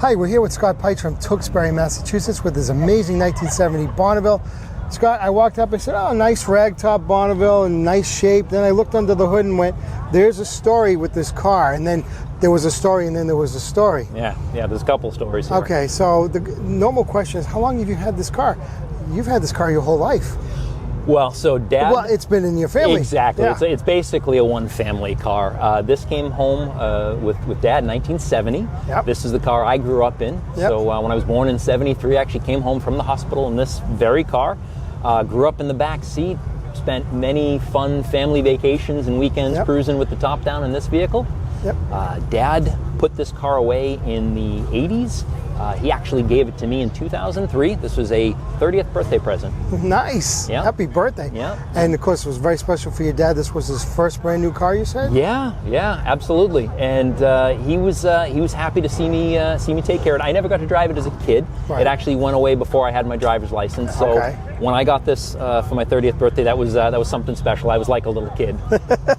Hi, we're here with Scott Peitz from Tewksbury, Massachusetts with his amazing 1970 Bonneville. Scott, I walked up, I said, oh, nice ragtop Bonneville and nice shape. Then I looked under the hood and went, there's a story with this car. And then there was a story and then there was a story. Yeah, there's a couple stories here. Okay, so the normal question is, how long have you had this car? You've had this car your whole life. Well, so Dad... Well, it's been in your family. Exactly. Yeah. It's basically a one-family car. This came home with Dad in 1970. Yep. This is the car I grew up in. Yep. So when I was born in 73, I actually came home from the hospital in this very car. Grew up in the back seat. Spent many fun family vacations and weekends cruising with the top down in this vehicle. Yep. Dad put this car away in the 80s. He actually gave it to me in 2003. This was a 30th birthday present. Nice. Yeah. Happy birthday. Yeah. And of course, it was very special for your dad. This was his first brand new car, you said? Yeah, absolutely. And he was happy to see me take care of it. I never got to drive it as a kid. Right. It actually went away before I had my driver's license. So when I got this for my 30th birthday, that was something special. I was like a little kid.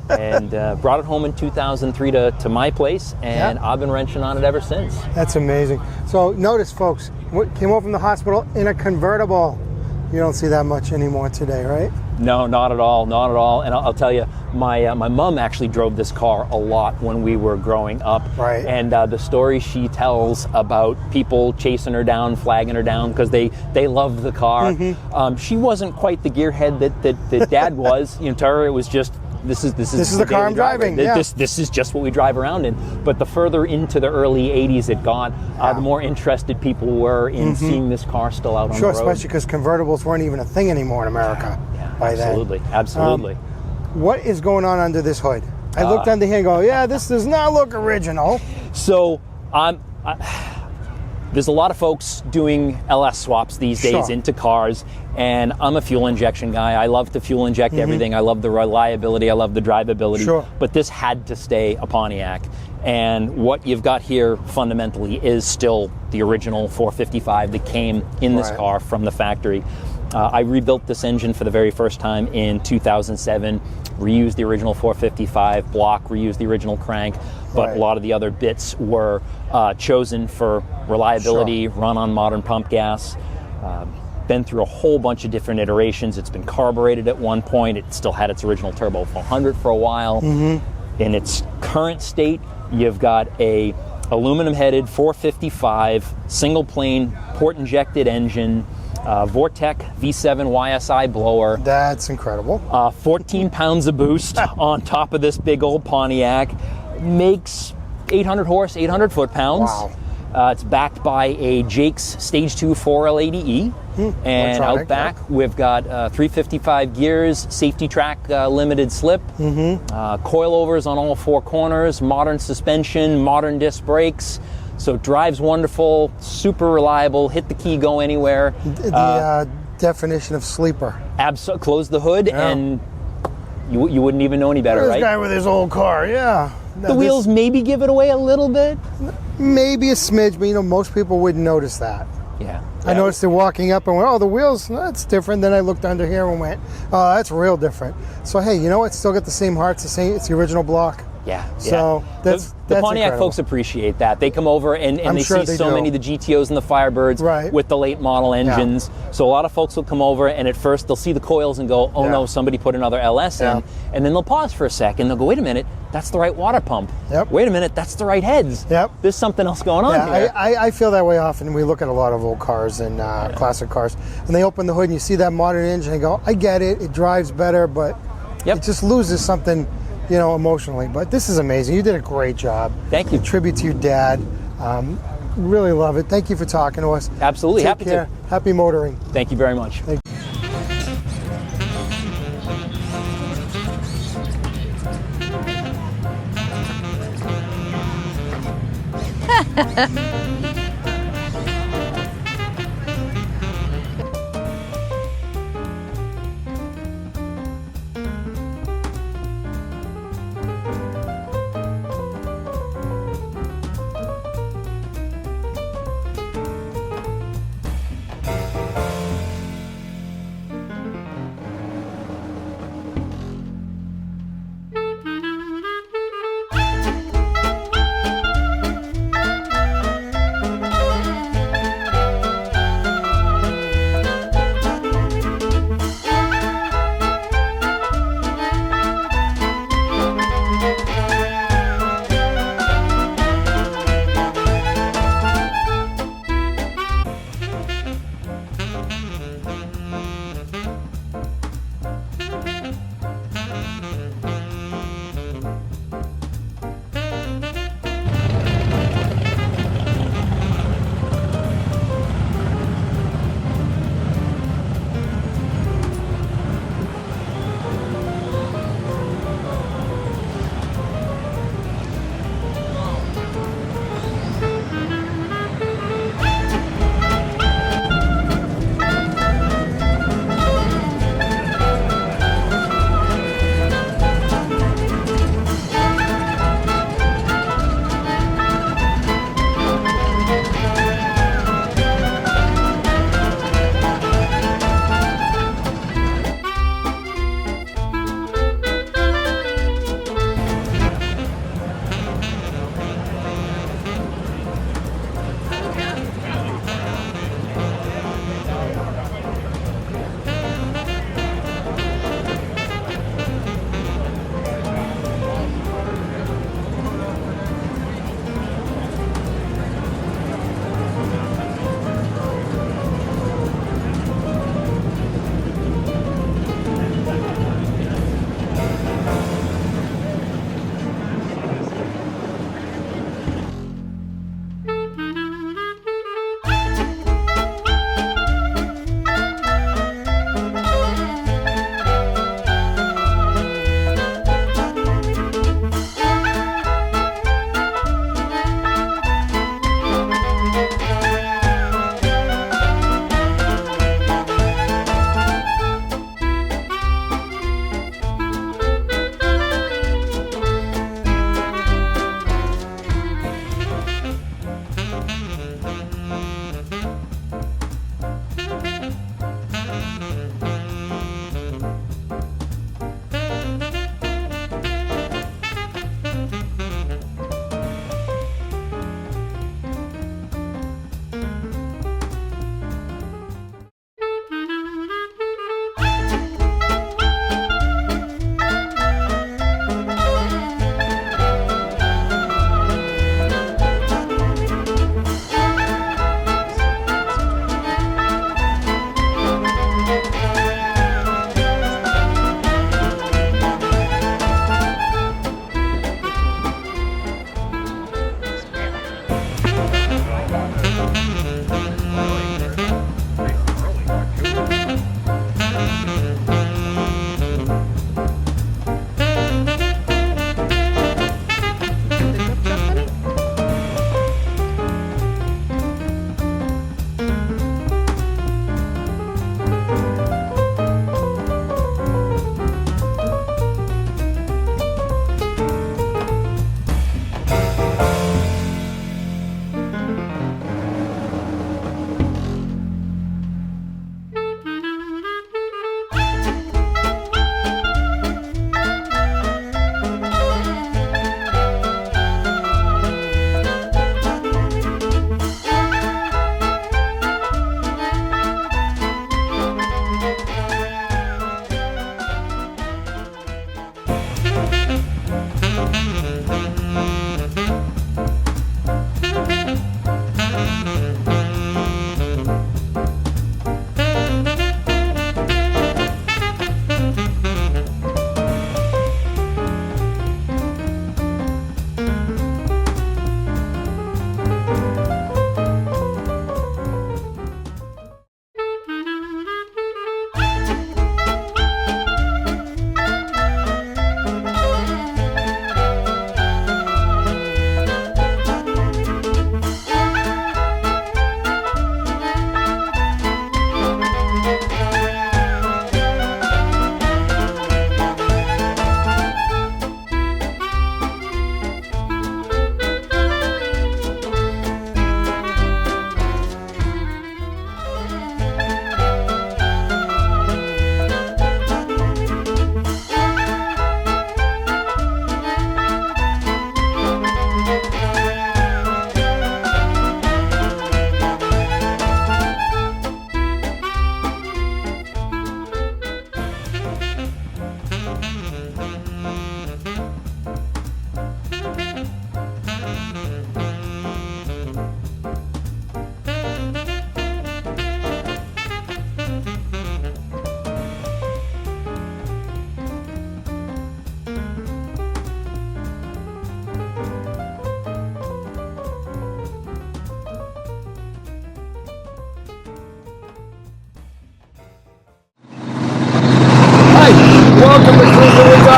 And brought it home in 2003 to my place, and I've been wrenching on it ever since. That's amazing. So notice, folks, came home from the hospital in a convertible. You don't see that much anymore today, right? No, not at all, not at all. And I'll tell you, my mom actually drove this car a lot when we were growing up. Right. And the story she tells about people chasing her down, flagging her down because they loved the car. Mm-hmm. She wasn't quite the gearhead that Dad was. To her it was just, this is the car I'm driving. Yeah. This is just what we drive around in. But the further into the early 80s it got, the more interested people were in seeing this car still out on the road. Sure, especially because convertibles weren't even a thing anymore in America by absolutely, then. Absolutely. What is going on under this hood? I looked under here and go, yeah, this does not look original. So there's a lot of folks doing LS swaps these days into cars, and I'm a fuel injection guy. I love to fuel inject everything. I love the reliability. I love the drivability. Sure. But this had to stay a Pontiac. And what you've got here fundamentally is still the original 455 that came in this car from the factory. I rebuilt this engine for the very first time in 2007, reused the original 455 block, reused the original crank, but a lot of the other bits were chosen for reliability, run on modern pump gas. Been through a whole bunch of different iterations. It's been carbureted at one point. It still had its original turbo 400 for a while. In its current state, you've got a aluminum-headed 455 single-plane port-injected engine, Vortec V7 YSI blower. That's incredible. 14 pounds of boost on top of this big old Pontiac. Makes 800 horse, 800 foot-pounds. Wow. It's backed by a Jake's Stage 2 4L80E. And out back, we've got 355 gears, safety track limited slip, coilovers on all four corners, modern suspension, modern disc brakes. So it drives wonderful, super reliable, hit the key, go anywhere. The definition of sleeper. Absolutely. Close the hood and you wouldn't even know any better, This right? guy with his old car, The wheels maybe give it away a little bit. Maybe a smidge, but most people wouldn't notice that. Yeah. I noticed it walking up and went, oh, the wheels, that's different. Then I looked under here and went, oh, that's real different. So, hey, you know what? Still got the same heart. It's the original block. Yeah. So that's the Pontiac incredible. folks appreciate that. They come over and they sure see they so do. many of the GTOs and the Firebirds with the late model engines. So a lot of folks will come over and at first they'll see the coils and go, oh no, somebody put another LS in. And then they'll pause for a second. They'll go, wait a minute, that's the right water pump. Wait a minute, that's the right heads. There's something else going on here. I feel that way often. We look at a lot of old cars and classic cars, and they open the hood and you see that modern engine and go, I get it, it drives better, but it just loses something, emotionally. But this is amazing. You did a great job. Thank you. Tribute to your dad. Really love it. Thank you for talking to us. Absolutely. Take care. Happy motoring. Thank you very much. Thank you.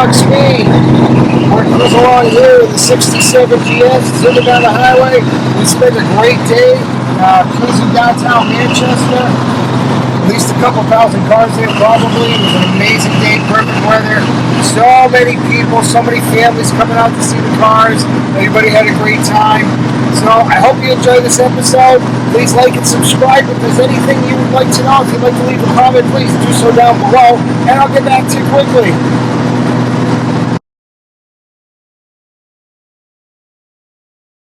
Doc Speed. We're cruising along here with the 67 GS, zooming down the highway. We spent a great day cruising downtown Manchester. At least a couple thousand cars there probably. It was an amazing day, perfect weather. So many people, so many families coming out to see the cars. Everybody had a great time. So I hope you enjoyed this episode. Please like and subscribe. If there's anything you would like to know, if you'd like to leave a comment, please do so down below, and I'll get back to you quickly.